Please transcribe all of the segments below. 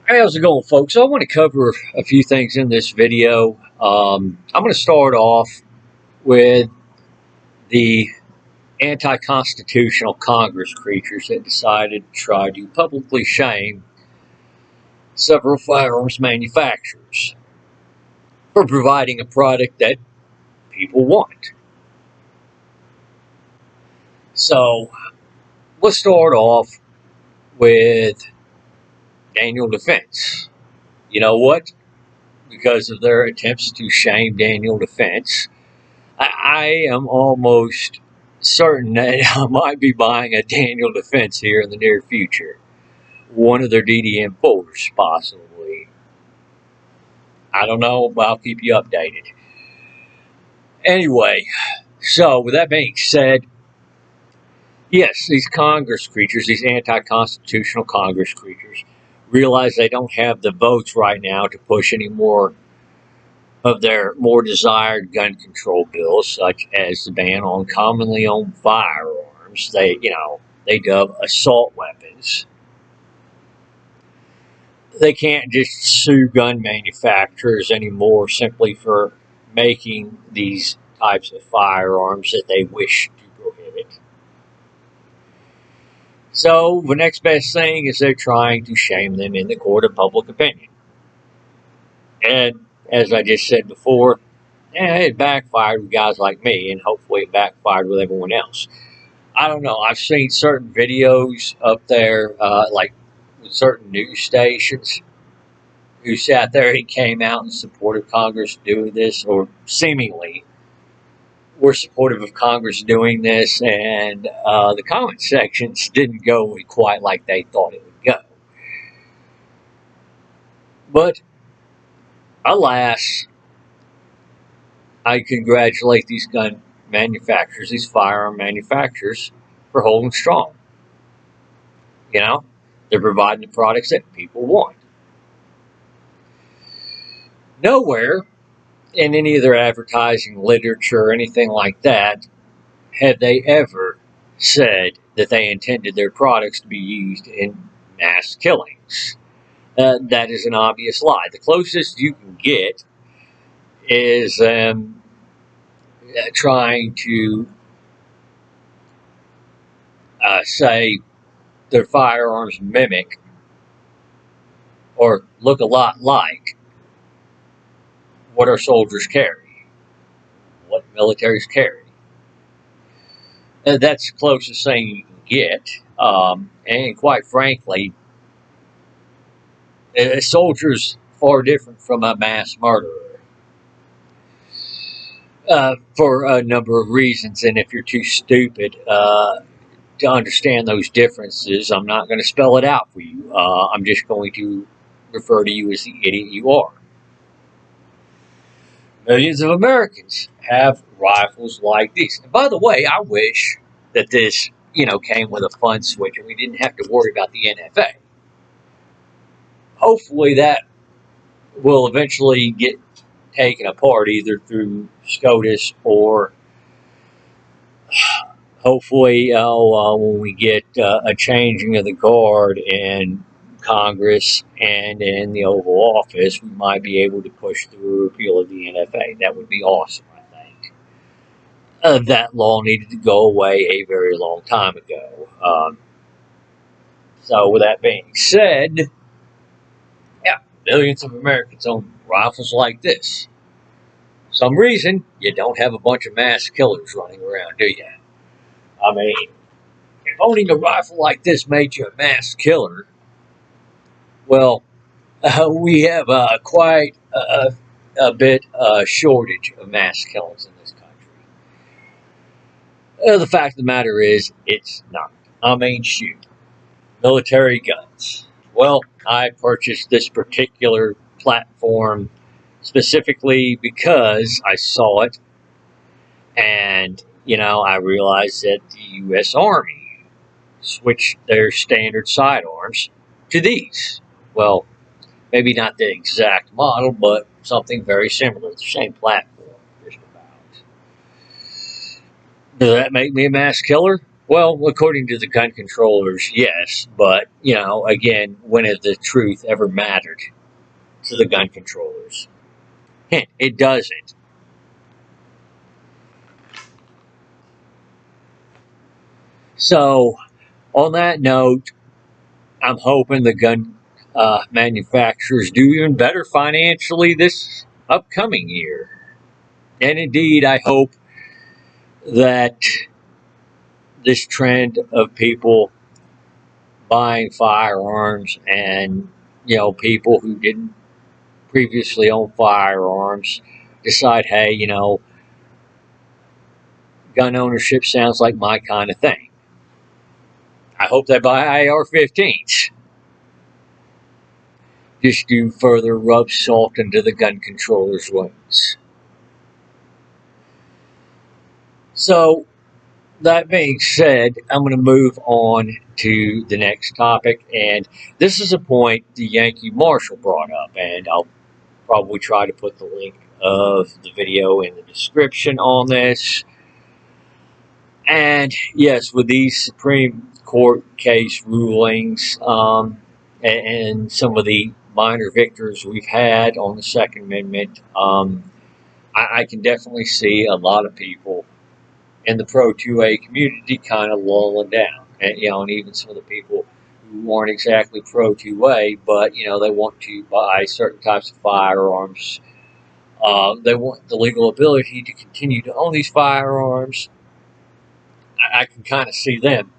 Hey, how's it going, folks? I want to cover a few things in this video. I'm going to start off with the anti-constitutional Congress creatures that decided to try to publicly shame several firearms manufacturers for providing a product that people want. So, let's start off with Daniel Defense. You know what? Because of their attempts to shame Daniel Defense, I am almost certain that I might be buying a Daniel Defense here in the near future. One of their DDM folders, possibly. I don't know, but I'll keep you updated. Anyway, so with that being said, yes, these Congress creatures, these anti-constitutional Congress creatures, realize they don't have the votes right now to push any more of their more desired gun control bills, such as the ban on commonly owned firearms. They dub assault weapons. They can't just sue gun manufacturers anymore simply for making these types of firearms that they wish to prohibit. So the next best thing is they're trying to shame them in the court of public opinion. And as I just said before, it backfired with guys like me, and hopefully it backfired with everyone else. I don't know. I've seen certain videos up there, like with certain news stations, who sat there and came out and supported Congress doing this, or seemingly were supportive of Congress doing this, and the comment sections didn't go quite like they thought it would go. But alas, I congratulate these gun manufacturers, these firearm manufacturers, for holding strong. You know, they're providing the products that people want. Nowhere in any of their advertising literature or anything like that have they ever said that they intended their products to be used in mass killings. That is an obvious lie. The closest you can get is trying to say their firearms mimic or look a lot like what our soldiers carry, what militaries carry. That's the closest thing you can get. And quite frankly, a soldier's far different from a mass murderer. For a number of reasons, and if you're too stupid to understand those differences, I'm not going to spell it out for you. I'm just going to refer to you as the idiot you are. Millions of Americans have rifles like these. And by the way, I wish that this, came with a fun switch and we didn't have to worry about the NFA. Hopefully that will eventually get taken apart either through SCOTUS or hopefully when we get a changing of the guard in Congress and in the Oval Office, we might be able to push through a repeal of the NFA. That would be awesome, I think. That law needed to go away a very long time ago. So with that being said, yeah, millions of Americans own rifles like this. For some reason, you don't have a bunch of mass killers running around, do you? I mean, if owning a rifle like this made you a mass killer, well, we have quite a bit shortage of mass killings in this country. The fact of the matter is, it's not. I mean, shoot, military guns. Well, I purchased this particular platform specifically because I saw it, and I realized that the U.S. Army switched their standard sidearms to these. Well, maybe not the exact model, but something very similar. The same platform, just about. Does that make me a mass killer? Well, according to the gun controllers, yes, but, again, when has the truth ever mattered to the gun controllers? Hint, it doesn't. So, on that note, I'm hoping the gun manufacturers do even better financially this upcoming year. And indeed, I hope that this trend of people buying firearms and, people who didn't previously own firearms decide, hey, gun ownership sounds like my kind of thing. I hope they buy AR 15s just to further rub salt into the gun controllers' wounds. So, that being said, I'm going to move on to the next topic, and this is a point the Yankee Marshall brought up, and I'll probably try to put the link of the video in the description on this. And yes, with these Supreme Court case rulings and some of the minor victories we've had on the Second Amendment, I can definitely see a lot of people in the pro 2A community kind of lulling down. And even some of the people who aren't exactly pro 2A, but, they want to buy certain types of firearms. They want the legal ability to continue to own these firearms. I can kind of see them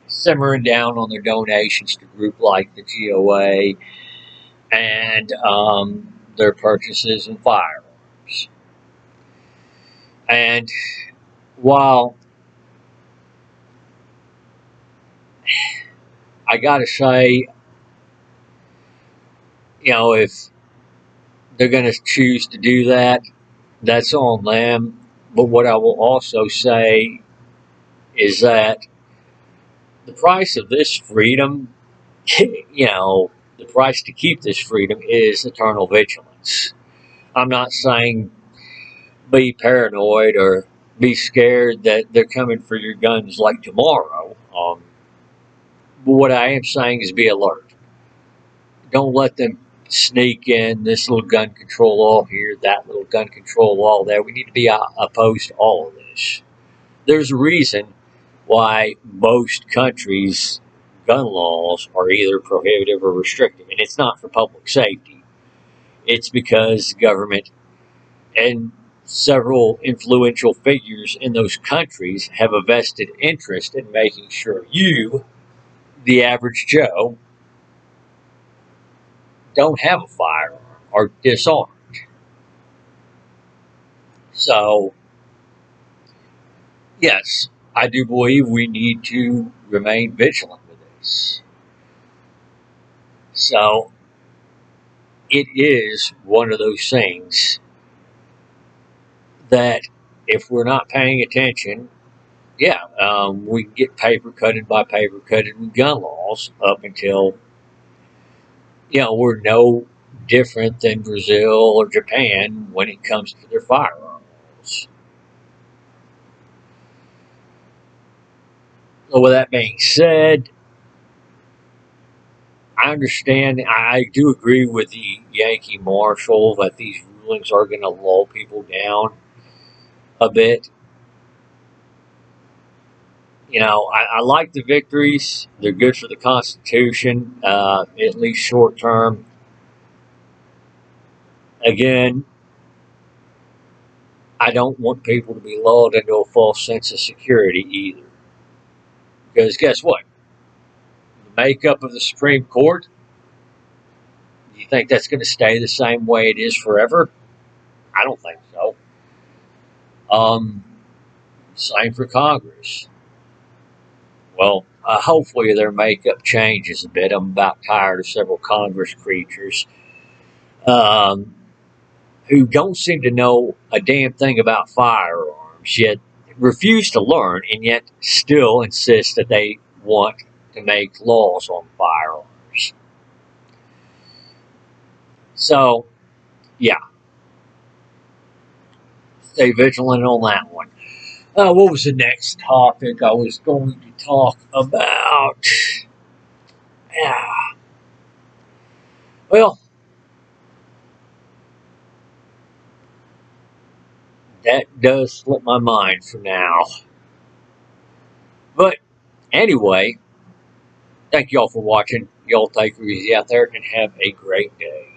simmering down on their donations to groups like the GOA and their purchases in firearms. And while I gotta say, if they're gonna choose to do that, that's on them. But what I will also say is that the price of this freedom, the price to keep this freedom is eternal vigilance. I'm not saying be paranoid or be scared that they're coming for your guns like tomorrow. But what I am saying is be alert. Don't let them sneak in this little gun control law here, that little gun control law there. We need to be opposed to all of this. There's a reason why most countries' gun laws are either prohibitive or restrictive, and it's not for public safety. It's because the government and several influential figures in those countries have a vested interest in making sure you, the average Joe, don't have a firearm or disarmed. So, yes, I do believe we need to remain vigilant with this. So, it is one of those things that if we're not paying attention, yeah, we get paper cutted by paper cutted with gun laws up until, we're no different than Brazil or Japan when it comes to their firearms. So with that being said, I understand, I do agree with the Yankee Marshal that these rulings are going to lull people down a bit. I like the victories. They're good for the Constitution, at least short term. Again, I don't want people to be lulled into a false sense of security either. Because guess what? The makeup of the Supreme Court, do you think that's going to stay the same way it is forever? I don't think so. Um, Same for Congress. Well, hopefully their makeup changes a bit. I'm about tired of several Congress creatures um, who don't seem to know a damn thing about firearms, yet refuse to learn, and yet still insist that they want to make laws on firearms. So, yeah, stay vigilant on that one. What was the next topic I was going to talk about? Yeah. Well, that does slip my mind for now. But anyway, thank y'all for watching. Y'all take it easy out there and have a great day.